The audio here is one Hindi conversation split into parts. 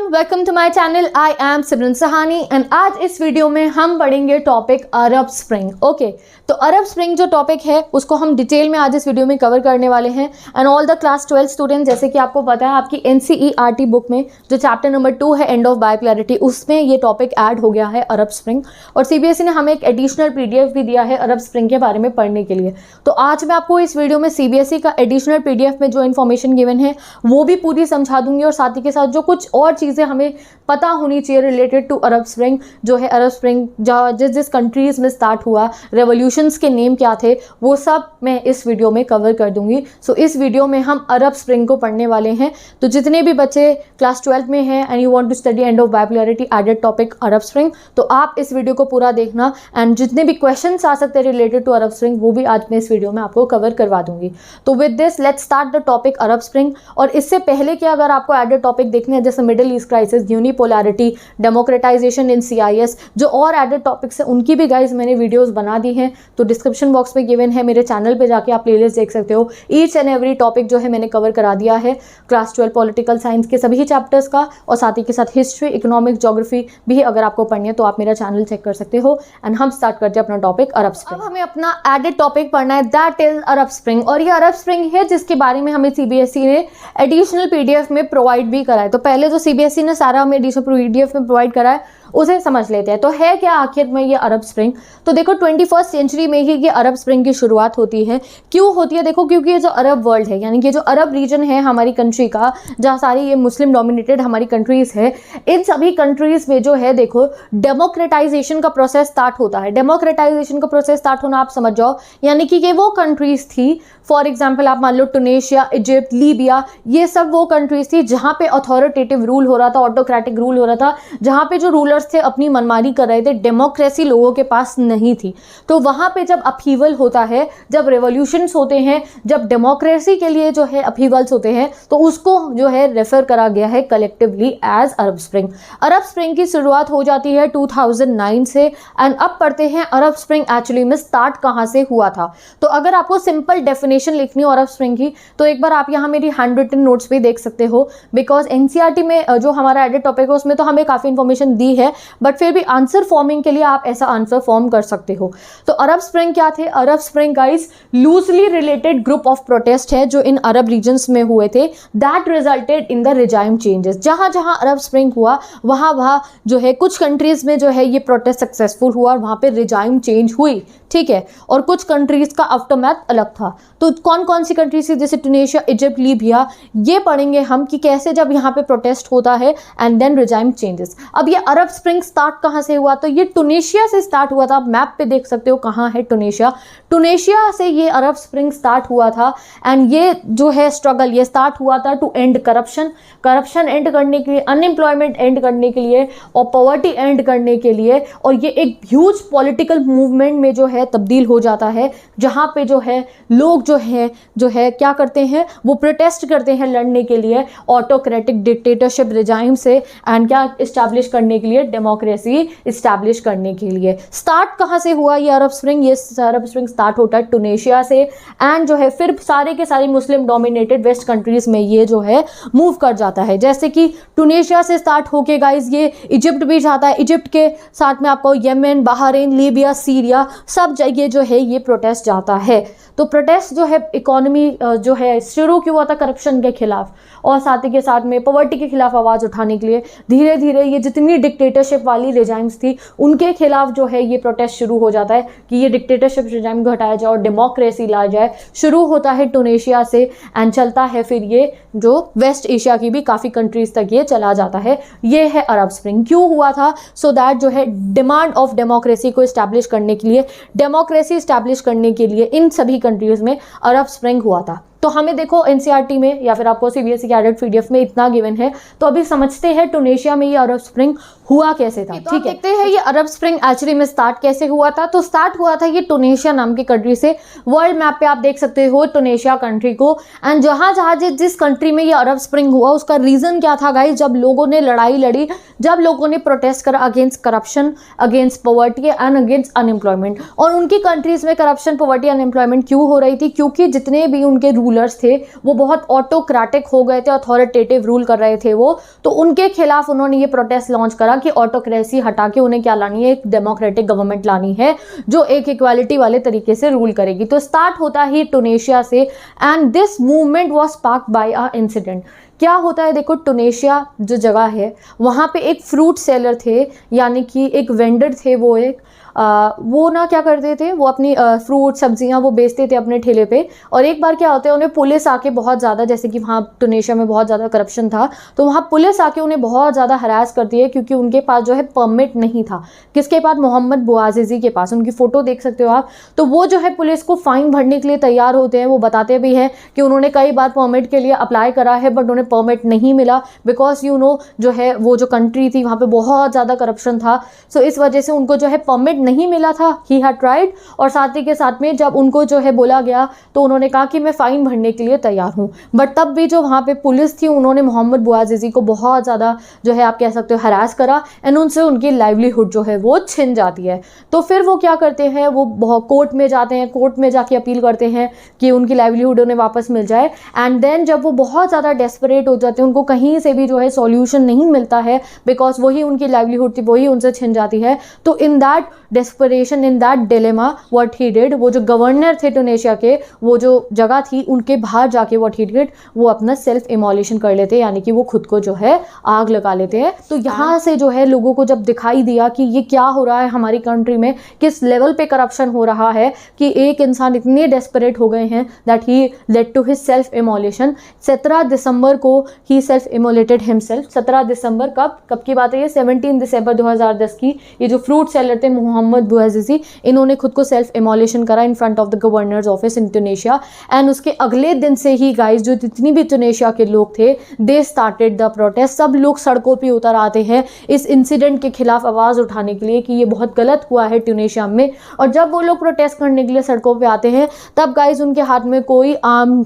Welcome to my channel. I am Simran Sahani and आज इस वीडियो में हम पढ़ेंगे टॉपिक अरब स्प्रिंग। ओके, तो अरब स्प्रिंग जो टॉपिक है उसको हम डिटेल में आज इस वीडियो में कवर करने वाले हैं। And all the class 12 student, जैसे कि आपको पता है आपकी NCERT बुक में जो चैप्टर नंबर 2 है एंड ऑफ बायोक्लैरिटी, उसमें ये टॉपिक ऐड हो गया है अरब स्प्रिंग। और CBSE ने हमें एक एडिशनल PDF भी दिया है अरब स्प्रिंग के बारे में पढ़ने के लिए। तो आज मैं आपको इस वीडियो में CBSE का एडिशनल PDF में जो इन्फॉर्मेशन गिवन है वो भी पूरी समझा दूंगी, और साथ ही के साथ जो कुछ और चीज़ें हमें पता होनी चाहिए रिलेटेड टू अरब स्प्रिंग, जो है अरब स्प्रिंग जिस कंट्रीज़ में स्टार्ट हुआ, रेवोल्यूशंस के नेम क्या थे, वो सब मैं इस वीडियो में कवर कर दूंगी। सो इस वीडियो में हम अरब स्प्रिंग को पढ़ने वाले हैं। तो जितने भी बच्चे क्लास 12 में हैं and you want to study end of bioclarity added topic Arab spring, तो आप इस वीडियो को पूरा देखना। एंड जितने भी क्वेश्चंस आ सकते हैं रिलेटेड टू अरब स्प्रिंग वो भी आज मैं इस वीडियो में आपको कवर करवा दूंगी। तो with this let's start the topic Arab spring. और इससे पहले कि अगर आपको एडेड टॉपिक देखने हैं जैसे middle east crisis, unipolarity, democratisation इन CIS, जो और एडेड टॉपिक्स हैं उनकी भी गाइज मैंने वीडियोस बना दी हैं, तो डिस्क्रिप्शन बॉक्स में गिवन है, मेरे चैनल पे जाके आप प्लेलिस्ट देख सकते हो। ईच एंड एवरी टॉपिक जो है मैंने कवर करा दिया है, क्लास 12 पॉलिटिकल साइंस के सभी चैप्टर्स का, और साथ ही के साथ हिस्ट्री, इकोनॉमिक्स, ज्योग्राफी भी अगर आपको पढ़नी है तो आप मेरा चैनल चेक कर सकते हो। एंड हम स्टार्ट करते हैं अपना टॉपिक अरब स्प्रिंग। अब हमें अपना एडेड टॉपिक पढ़ना है, दैट इज अरब स्प्रिंग। और ये अरब स्प्रिंग है जिसके बारे में हमें CBSE ने एडिशनल PDF में प्रोवाइड भी करा है। तो पहले जो CBSE ने सारा हमें एडिशनल PDF में प्रोवाइड करा है उसे समझ लेते हैं। तो है क्या आखिर में ये अरब स्प्रिंग? तो देखो 21st सेंचुरी में ही ये अरब स्प्रिंग की शुरुआत होती है। क्यों होती है? देखो क्योंकि ये जो अरब वर्ल्ड है, यानी कि जो अरब रीजन है हमारी कंट्री का, जहाँ सारी ये मुस्लिम डोमिनेटेड हमारी कंट्रीज है, इन सभी कंट्रीज में जो है देखो डेमोक्रेटाइजेशन का प्रोसेस स्टार्ट होता है। डेमोक्रेटाइजेशन का प्रोसेस स्टार्ट होना आप समझ जाओ, यानी कि ये वो कंट्रीज थी, फॉर एग्जाम्पल आप मान लो टुनेशिया, इजिप्ट, लीबिया, ये सब वो कंट्रीज थी जहाँ पे अथॉरिटेटिव रूल हो रहा था, ऑटोक्रेटिक रूल हो रहा था, जहाँ पे जो रूलर्स थे अपनी मनमानी कर रहे थे, डेमोक्रेसी लोगों के पास नहीं थी। तो वहाँ पे जब अपहीवल होता है, जब रेवोल्यूशंस होते हैं, जब डेमोक्रेसी के लिए जो है अपहीवल्स होते हैं, तो उसको जो है रेफर करा गया है कलेक्टिवली एज अरब स्प्रिंग। अरब स्प्रिंग की शुरुआत हो जाती है 2009 से। एंड अब पढ़ते हैं अरब स्प्रिंग एक्चुअली में स्टार्ट कहाँ से हुआ था। तो अगर आपको सिंपल डेफिनेशन लिखनी हो अरब स्प्रिंग की, तो एक बार आप यहाँ मेरी हैंड रिटन नोट्स भी देख सकते हो, बिकॉज NCERT में जो हमारा एडेड टॉपिक है उसमें तो हमें काफ़ी इंफॉर्मेशन दी है, बट फिर भी आंसर फॉर्मिंग के लिए आप ऐसा आंसर फॉर्म कर सकते हो। तो अरब स्प्रिंग क्या थे? Arab spring guys loosely related group of protest है जो इन अरब रीजन्स में हुए थे, that resulted in the regime changes. जहां जहां अरब स्प्रिंग हुआ वहां वहां जो है कुछ कंट्रीज में जो है ये प्रोटेस्ट सक्सेसफुल हुआ और वहां पे रिजाइम चेंज हुई, ठीक है। और कुछ कंट्रीज का आफ्टरमैथ अलग था। तो कौन कौन सी कंट्रीज थी? जैसे टुनेशिया, इजिप्ट, लीबिया, ये पढ़ेंगे हम कि कैसे जब यहाँ पे प्रोटेस्ट होता है एंड देन रिजाइम चेंजेस। अब ये अरब स्प्रिंग स्टार्ट कहाँ से हुआ? तो ये टुनेशिया से स्टार्ट हुआ था। आप मैप पे देख सकते हो कहाँ है टुनेशिया। टुनेशिया से ये अरब स्प्रिंग स्टार्ट हुआ था। एंड ये जो है स्ट्रगल ये स्टार्ट हुआ था to end corruption, corruption end करने के लिए, अनएम्प्लॉयमेंट एंड करने के लिए, और पॉवर्टी एंड करने के लिए। और ये एक ह्यूज पॉलिटिकल मूवमेंट में जो है तब्दील हो जाता है, जहाँ पे जो है लोग जो है क्या करते हैं, वो प्रोटेस्ट करते हैं लड़ने के लिए ऑटोक्रेटिक डिक्टेटरशिप रिजाइम से, एंड क्या इस्टेब्लिश करने के लिए, डेमोक्रेसी इस्टेब्लिश करने के लिए। स्टार्ट कहाँ से हुआ ये अरब स्प्रिंग? ये अरब स्प्रिंग स्टार्ट होता है टुनेशिया से, एंड जो है फिर सारे के सारे मुस्लिम डोमिनेटेड वेस्ट कंट्रीज में ये जो है मूव कर जाता है। जैसे कि टुनेशिया से स्टार्ट होके गाइज ये इजिप्ट भी जाता है, इजिप्ट के साथ में आपको येमेन, बहरीन, लीबिया, सीरिया, सब जगह जो है ये प्रोटेस्ट जाता है। तो प्रोटेस्ट जो है इकोनॉमी जो है शुरू क्यों हुआ था? करप्शन के खिलाफ, और साथ ही के साथ में पॉवर्टी के खिलाफ आवाज़ उठाने के लिए। धीरे धीरे ये जितनी डिक्टेटरशिप वाली रिजाइम्स थी उनके खिलाफ जो है ये प्रोटेस्ट शुरू हो जाता है कि ये डिक्टेटरशिप रिजाइम को हटाया जाए और डेमोक्रेसी ला जाए। शुरू होता है टुनेशिया से एंड चलता है फिर ये जो वेस्ट एशिया की भी काफ़ी कंट्रीज तक ये चला जाता है। ये है अरब स्प्रिंग। क्यों हुआ था? सो दैट जो है डिमांड ऑफ डेमोक्रेसी को इस्टेब्लिश करने के लिए, डेमोक्रेसी इस्टेब्लिश करने के लिए इन सभी कंट्रीज में अरब स्प्रिंग हुआ था। तो हमें देखो NCERT में या फिर आपको CBSE के एडेड PDF में इतना गिवन है। तो अभी समझते हैं टुनेशिया में ये अरब स्प्रिंग हुआ कैसे था। ठीक है, देखते हैं ये अरब स्प्रिंग एक्चुअली में स्टार्ट कैसे हुआ था। तो स्टार्ट हुआ था ये टुनेशिया नाम की कंट्री से। वर्ल्ड मैप पे आप देख सकते हो टुनेशिया कंट्री को। एंड जहाँ जहाँ जिस कंट्री में ये अरब स्प्रिंग हुआ उसका रीजन क्या था गाइस? जब लोगों ने लड़ाई लड़ी, जब लोगों ने प्रोटेस्ट करा against corruption, against poverty and against unemployment. और उनकी कंट्रीज में करप्शन, पॉवर्टी, अनएम्प्लॉयमेंट क्यों हो रही थी? क्योंकि जितने भी उनके रूलर्स थे वो बहुत ऑटोक्रेटिक हो गए थे, अथॉरिटेटिव रूल कर रहे थे वो, तो उनके खिलाफ उन्होंने ये प्रोटेस्ट लॉन्च करा कि ऑटोक्रेसी हटा के उन्हें क्या लानी है, एक डेमोक्रेटिक गवर्नमेंट लानी है जो एक इक्वालिटी वाले तरीके से रूल करेगी। तो स्टार्ट होता ही टुनेशिया से, and this movement was sparked by a incident. क्या होता है देखो, टुनेशिया जो जगह है वहाँ पे एक फ्रूट सेलर थे, यानी कि एक वेंडर थे, वो ना क्या करते थे, वो अपनी फ्रूट सब्जियां वो बेचते थे अपने ठेले पे। और एक बार क्या होता है, उन्हें पुलिस आके बहुत ज़्यादा, जैसे कि वहाँ टुनेशिया में बहुत ज़्यादा करप्शन था, तो वहाँ पुलिस आके उन्हें बहुत ज़्यादा हरास करती है, क्योंकि उनके पास जो है परमिट नहीं था। किसके पास? मोहम्मद बouazizi के पास। उनकी फ़ोटो देख सकते हो आप। तो वो जो है पुलिस को फ़ाइन भरने के लिए तैयार होते हैं। वो बताते भी हैं कि उन्होंने कई बार परमिट के लिए अप्लाई करा है, बट उन्हें परमिट नहीं मिला, बिकॉज जो है वो जो कंट्री थी वहाँ पर बहुत ज़्यादा करप्शन था। सो इस वजह से उनको जो है परमिट नहीं मिला था। ही हैड ट्राइड, और साथ ही के साथ में जब उनको जो है बोला गया तो उन्होंने कहा कि मैं फ़ाइन भरने के लिए तैयार हूँ। बट तब भी जो वहाँ पे पुलिस थी उन्होंने मोहम्मद बouazizi को बहुत ज़्यादा जो है आप कह सकते हो हरास करा, एंड उनसे उनकी लाइवलीहुड जो है वो छिन जाती है। तो फिर वो क्या करते हैं, वो बहुत कोर्ट में जाते हैं, कोर्ट में जाके अपील करते हैं कि उनकी लाइवलीहुड उन्हें वापस मिल जाए। एंड देन जब वो बहुत ज़्यादा डेस्परेट हो जाते हैं, उनको कहीं से भी जो है सॉल्यूशन नहीं मिलता है, बिकॉज वही उनकी लाइवलीहुड थी, वही उनसे छिन जाती है। तो in that desperation, in that dilemma, what he did, वो जो गवर्नर थे टुनेशिया के, वो जो जगह थी उनके बाहर जाके व्हाट ही डिड, वो अपना सेल्फ इमोलेशन कर लेते हैं, यानी कि वो खुद को जो है आग लगा लेते हैं। तो यहाँ से जो है लोगों को जब दिखाई दिया कि ये क्या हो रहा है हमारी कंट्री में, किस लेवल पे करप्शन हो रहा है, कि एक इंसान इतने डेस्परेट हो गए हैं that he led to his self immolation. 17 दिसंबर को ही सेल्फ इमोलेटेड हिमसेल्फ। 17 दिसंबर कब की बात है ये? 17 दिसंबर 2010 की। ये जो फ्रूट सेलर थे मोहम्मद bouazizi, इन्होंने खुद को सेल्फ इमोलेशन करा in front of the governor's office in Tunisia. And उसके अगले दिन से ही गाइस जो जितनी भी टुनेशिया के लोग थे, दे स्टार्टेड द प्रोटेस्ट। सब लोग सड़कों पे उतर आते हैं इस इंसिडेंट के खिलाफ आवाज़ उठाने के लिए कि ये बहुत गलत हुआ है टुनेशिया में। और जब वो लोग प्रोटेस्ट करने के लिए सड़कों पे आते हैं, तब गाइस उनके हाथ में कोई आर्म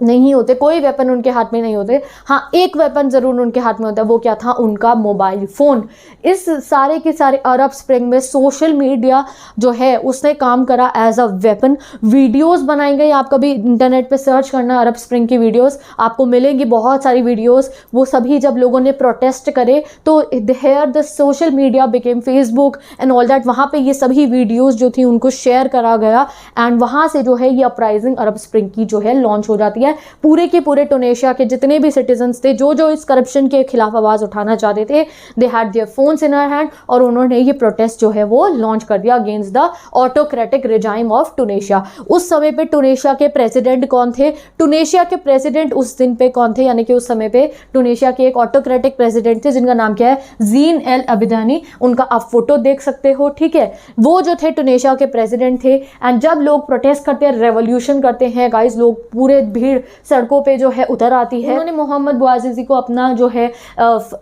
नहीं होते, कोई वेपन उनके हाथ में नहीं होते। हाँ, एक वेपन ज़रूर उनके हाथ में होता है, वो क्या था? उनका मोबाइल फ़ोन। इस सारे के सारे अरब स्प्रिंग में सोशल मीडिया जो है उसने काम करा एज अ वेपन। वीडियोस बनाई गई, आप कभी इंटरनेट पे सर्च करना अरब स्प्रिंग की वीडियोस, आपको मिलेंगी बहुत सारी वीडियोस। वो सभी जब लोगों ने प्रोटेस्ट करे तो here the social media became Facebook and all that, वहाँ पे ये सभी वीडियोस जो थी उनको शेयर करा गया, एंड वहाँ से जो है ये अपराइजिंग अरब स्प्रिंग की जो है लॉन्च हो जाती है। पूरे के पूरे टुनेशिया के जितने भी सिटीजन्स थे जो इस करप्शन के खिलाफ आवाज उठाना चाहते थे, they had their phones in their hand, और उन्होंने ये प्रोटेस्ट जो है वो लॉन्च कर दिया against the autocratic regime of Tunisia. उस समय पे टुनेशिया के प्रेसिडेंट कौन थे? टुनेशिया के प्रेसिडेंट उस दिन पे कौन थे, यानी कि उस समय पे टुनेशिया के एक ऑटोक्रेटिक प्रेसिडेंट थे जिनका नाम क्या है? ज़ीन एल अबिदानी। उनका आप फोटो देख सकते हो, ठीक है। वो जो थे टुनेशिया के प्रेसिडेंट थे। एंड जब लोग प्रोटेस्ट करते हैं, रेवोल्यूशन करते हैं गाइस, लोग पूरे भीड़ सड़कों पे जो है उतर आती है। उन्होंने मोहम्मद bouazizi को अपना जो है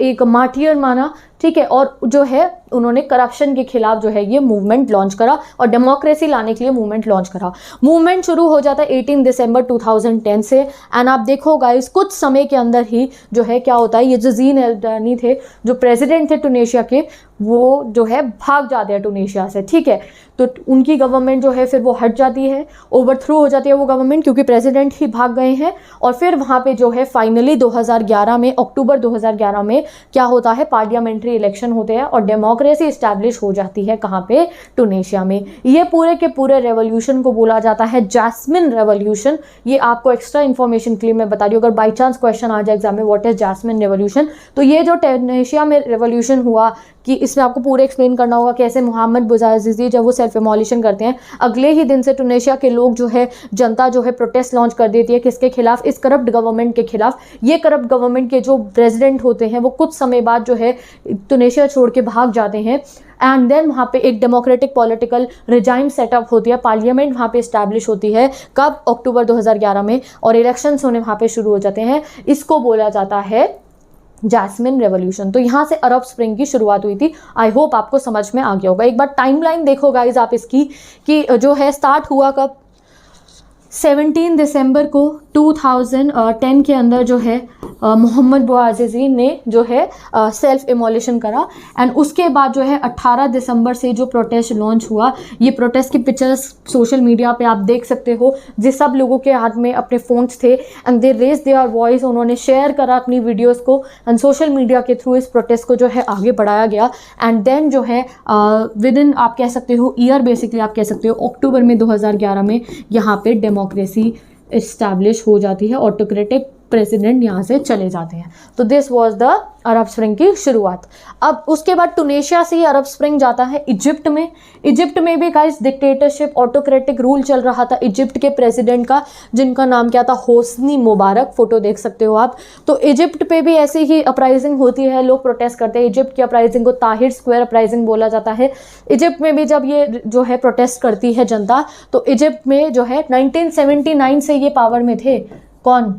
एक मार्टियर माना, ठीक है, और जो है उन्होंने करप्शन के खिलाफ जो है ये मूवमेंट लॉन्च करा और डेमोक्रेसी लाने के लिए मूवमेंट लॉन्च करा। मूवमेंट शुरू हो जाता है 18 दिसंबर 2010 से। एंड आप देखो गाइस, कुछ समय के अंदर ही जो है क्या होता है, ये जो ज़ीन एल अबिदानी थे, जो प्रेसिडेंट थे टुनेशिया के, वो जो है भाग जाते हैं टुनेशिया से, ठीक है। तो उनकी गवर्नमेंट जो है फिर वो हट जाती है, ओवरथ्रो हो जाती है वो गवर्नमेंट, क्योंकि प्रेसिडेंट ही भाग गए हैं। और फिर वहाँ पे जो है फाइनली 2011 में, अक्टूबर 2011 में क्या होता है, पार्लियामेंट्री इलेक्शन होते हैं और डेमोक्रेसी इस्टेब्लिश हो जाती है। कहाँ पे? टुनेशिया में। ये पूरे के पूरे रेवोल्यूशन को बोला जाता है जैस्मिन रेवोल्यूशन। ये आपको एक्स्ट्रा इन्फॉर्मेशन के लिए मैं बता रही हूँ, अगर बाई चांस क्वेश्चन आ जाए एग्जाम में, व्हाट इज जैस्मिन रेवोल्यूशन। तो ये जो टुनेशिया में रेवोल्यूशन हुआ, कि इसमें आपको पूरे एक्सप्लेन करना होगा कैसे मोहम्मद bouazizi जब वो सेल्फ इमोलेशन करते हैं, अगले ही दिन से टुनेशिया के लोग जो है, जनता जो है प्रोटेस्ट लॉन्च कर देती है। किसके खिलाफ? इस करप्ट गवर्नमेंट के खिलाफ। ये करप्ट गवर्नमेंट के जो प्रेसिडेंट होते हैं वो कुछ समय बाद जो है टुनेशिया छोड़ के भाग जाते हैं। एंड देन वहाँ पे एक डेमोक्रेटिक पॉलिटिकल रिजाइम सेटअप होती है, पार्लियामेंट वहाँ पे इस्टेब्लिश होती है। कब? अक्टूबर 2011 में। और इलेक्शंस होने वहाँ पे शुरू हो जाते हैं। इसको बोला जाता है जैस्मिन रेवोल्यूशन। तो यहाँ से अरब स्प्रिंग की शुरुआत हुई थी। आई होप आपको समझ में आ गया होगा। एक बार टाइमलाइन देखो गाइज आप इसकी, कि जो है स्टार्ट हुआ कब? 17 दिसंबर को 2010 के अंदर जो है मोहम्मद बouazizi ने जो है सेल्फ इमोलेशन करा। एंड उसके बाद जो है 18 दिसंबर से जो प्रोटेस्ट लॉन्च हुआ, ये प्रोटेस्ट की पिक्चर्स सोशल मीडिया पे आप देख सकते हो, जिस सब लोगों के हाथ में अपने फ़ोन्स थे and they raise their voice, उन्होंने शेयर करा अपनी वीडियोस को एंड सोशल मीडिया के थ्रू इस प्रोटेस्ट को जो है आगे बढ़ाया गया। एंड देन जो है विद इन आप कह सकते हो ईयर, बेसिकली आप कह सकते हो अक्टूबर में 2011 में यहाँ पे डेमोक्रेसी इस्टेब्लिश हो जाती है, ऑटोक्रेटिक प्रेसिडेंट यहाँ से चले जाते हैं। तो this was the Arab spring की शुरुआत। अब उसके बाद टुनेशिया से अरब स्प्रिंग जाता है इजिप्ट में। इजिप्ट में भी गाइस डिक्टेटरशिप, ऑटोक्रेटिक रूल चल रहा था इजिप्ट के प्रेसिडेंट का, जिनका नाम क्या था, होस्नी मुबारक, फोटो देख सकते हो आप। तो इजिप्ट पे भी ऐसी ही अपराइजिंग होती है, लोग प्रोटेस्ट करते हैं। इजिप्ट की अपराइजिंग को ताहिर स्क्वायर अपराइजिंग बोला जाता है। इजिप्ट में भी जब ये जो है प्रोटेस्ट करती है जनता, तो इजिप्ट में जो है 1979 से ये पावर में थे। कौन?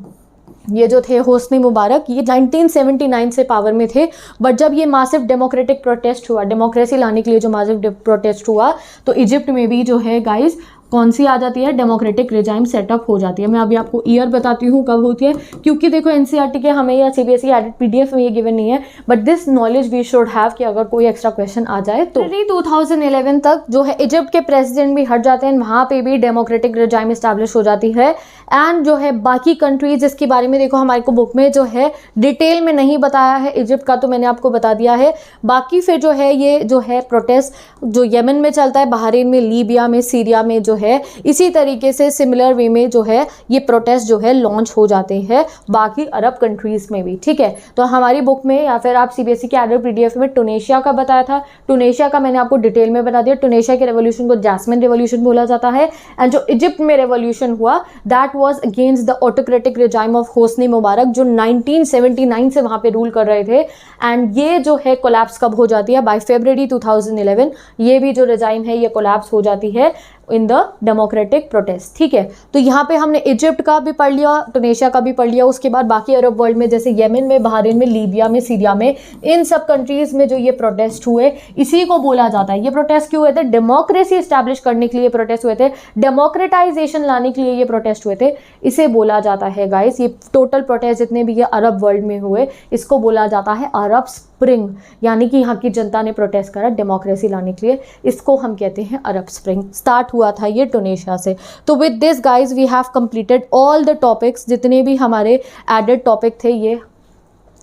ये जो थे होस्नी मुबारक, ये 1979 से पावर में थे। बट जब ये मासिव डेमोक्रेटिक प्रोटेस्ट हुआ, डेमोक्रेसी लाने के लिए जो मासिव प्रोटेस्ट हुआ, तो इजिप्ट में भी जो है गाइस कौन सी आ जाती है, डेमोक्रेटिक रिजाइम सेटअप हो जाती है। मैं अभी आपको ईयर बताती हूँ कब होती है, क्योंकि देखो एनसीईआरटी के हमें या सीबीएसई एडिट पीडीएफ में ये गिवन नहीं है, but this knowledge we should have कि अगर कोई एक्स्ट्रा क्वेश्चन आ जाए तो। 2011 तक जो है इजिप्ट के प्रेसिडेंट भी हट जाते हैं, वहाँ पे भी डेमोक्रेटिक रिजाइम इस्टेब्लिश हो जाती है। एंड जो है बाकी कंट्रीज इसके बारे में देखो हमारे को बुक में जो है डिटेल में नहीं बताया है, इजिप्ट का तो मैंने आपको बता दिया है। बाकी फिर जो है ये जो है प्रोटेस्ट जो यमन में चलता है, बहरीन में, लीबिया में, सीरिया में जो है इसी तरीके से सिमिलर वे में जो है ये प्रोटेस्ट जो है लॉन्च हो जाते हैं बाकी अरब कंट्रीज में भी। ठीक है, तो हमारी बुक में या फिर आप सीबीएसई के एडेड पीडीएफ में टुनेशिया का बताया था। टुनेशिया का मैंने आपको डिटेल में बता दिया। टुनेशिया के रेवोल्यूशन को जैस्मिन रेवोल्यूशन बोला जाता है। एंड जो इजिप्ट में रेवोल्यूशन हुआ that was against the autocratic regime of Hosni Mubarak, जो 1979 से वहां पे रूल कर रहे थे। एंड ये जो है कोलैप्स कब हो जाती है, बाय फरवरी 2011 ये भी जो रिजाइम है ये कोलैप्स हो जाती है इन द डेमोक्रेटिक प्रोटेस्ट। ठीक है, तो यहाँ पे हमने इजिप्ट का भी पढ़ लिया, टुनेशिया का भी पढ़ लिया। उसके बाद बाकी अरब वर्ल्ड में जैसे येमेन में, बहरीन में, लीबिया में, सीरिया में, इन सब कंट्रीज में जो ये प्रोटेस्ट हुए, इसी को बोला जाता है। ये प्रोटेस्ट क्यों हुए थे? डेमोक्रेसी इस्टेब्लिश करने के लिए प्रोटेस्ट हुए थे, डेमोक्रेटाइजेशन लाने के लिए ये प्रोटेस्ट हुए थे। इसे बोला जाता है गाइस, ये टोटल प्रोटेस्ट जितने भी ये अरब वर्ल्ड में हुए, इसको बोला जाता है अरब स्प्रिंग। यानी कि यहाँ की जनता ने प्रोटेस्ट करा डेमोक्रेसी लाने के लिए, इसको हम कहते हैं अरब स्प्रिंग। स्टार्ट हुआ था ये टुनेशिया से। तो with this guys we have completed all the topics, जितने भी हमारे एडेड टॉपिक थे ये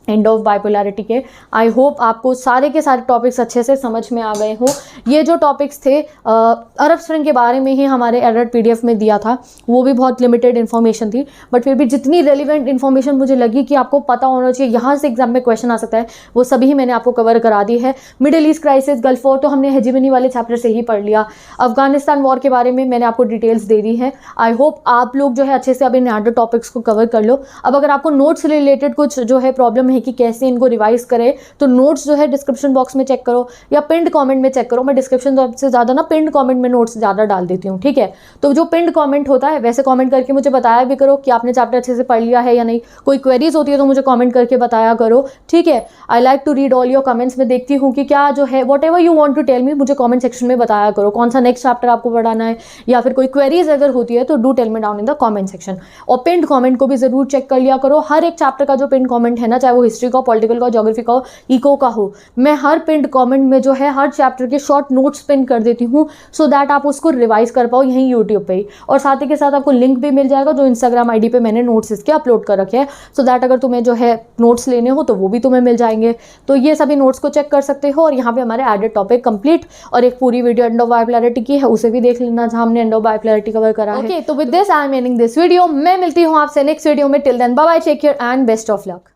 एंड ऑफ बाइपोलैरिटी के। आई होप आपको सारे के सारे टॉपिक्स अच्छे से समझ में आ गए हों। ये जो टॉपिक्स थे अरब स्प्रिंग के बारे में ही हमारे एडेड पीडीएफ में दिया था, वो भी बहुत लिमिटेड इन्फॉर्मेशन थी, बट फिर भी जितनी रेलिवेंट इन्फॉर्मेशन मुझे लगी कि आपको पता होना चाहिए, यहाँ से एग्जाम में क्वेश्चन आ सकता है, वो सभी ही मैंने आपको कवर करा दी है। Middle east crisis, gulf war तो हमने हेजिमनी वाले चैप्टर से ही पढ़ लिया। अफगानिस्तान वॉर के बारे में मैंने आपको डिटेल्स दे दी है। आई होप आप लोग जो है अच्छे से अब इन एडेड टॉपिक्स को कवर कर लो। अब अगर आपको नोट्स रिलेटेड कुछ जो है प्रॉब्लम है कि कैसे इनको रिवाइज करें, तो नोट्स जो है डिस्क्रिप्शन बॉक्स में चेक करो या पिंड कमेंट में चेक करो। मैं डिस्क्रिप्शन बॉक्स से ज़्यादा ना पिंड कमेंट में नोट्स ज़्यादा डाल देती हूँ। ठीक है, तो जो पिंड कमेंट होता है वैसे कमेंट करके मुझे बताया भी करो कि आपने चैप्टर अच्छे से पढ़ लिया है या नहीं। कोई क्वेरीज होती है तो मुझे कमेंट करके बताया करो। ठीक है, I like to read all your comments. में देखती हूँ कि क्या जो है whatever you want to tell me, मुझे कॉमेंट सेक्शन में बताया करो कौन सा नेक्स्ट चैप्टर आपको पढ़ाना है, या फिर कोई क्वेरीज अगर होती है तो do tell me down in the comment section. और पिंड कॉमेंट को भी जरूर चेक कर लिया करो। हर एक चैप्टर का जो पिंड कॉमेंट है ना, चाहे वो हिस्ट्री का, पॉलिटिकल का, ज्योग्राफी का, इको का हो, मैं हर पिंड कमेंट में जो है हर चैप्टर के शॉर्ट नोट्स पिन कर देती हूँ, सो दैट आप उसको रिवाइज कर पाओ यहीं यूट्यूब पे ही। और साथ ही के साथ आपको लिंक भी मिल जाएगा जो इंस्टाग्राम आईडी पे मैंने नोट्स इसके अपलोड कर रखे हैं, सो दैट अगर तुम्हें जो है नोट्स लेने हो तो वो भी तुम्हें मिल जाएंगे। तो ये सभी नोट्स को चेक कर सकते हो। और यहाँ पे हमारे एडेड टॉपिक कंप्लीट, और एक पूरी वीडियो एंड ऑफ बाइपोलैरिटी की है, उसे भी देख लेना जहाँ हमने एंड ऑफ बाइपोलैरिटी कवर करा है। ओके, तो with this I am ending this video. मैं मिलती हूँ आपसे नेक्स्ट वीडियो में। Till then bye bye, take care and best of luck.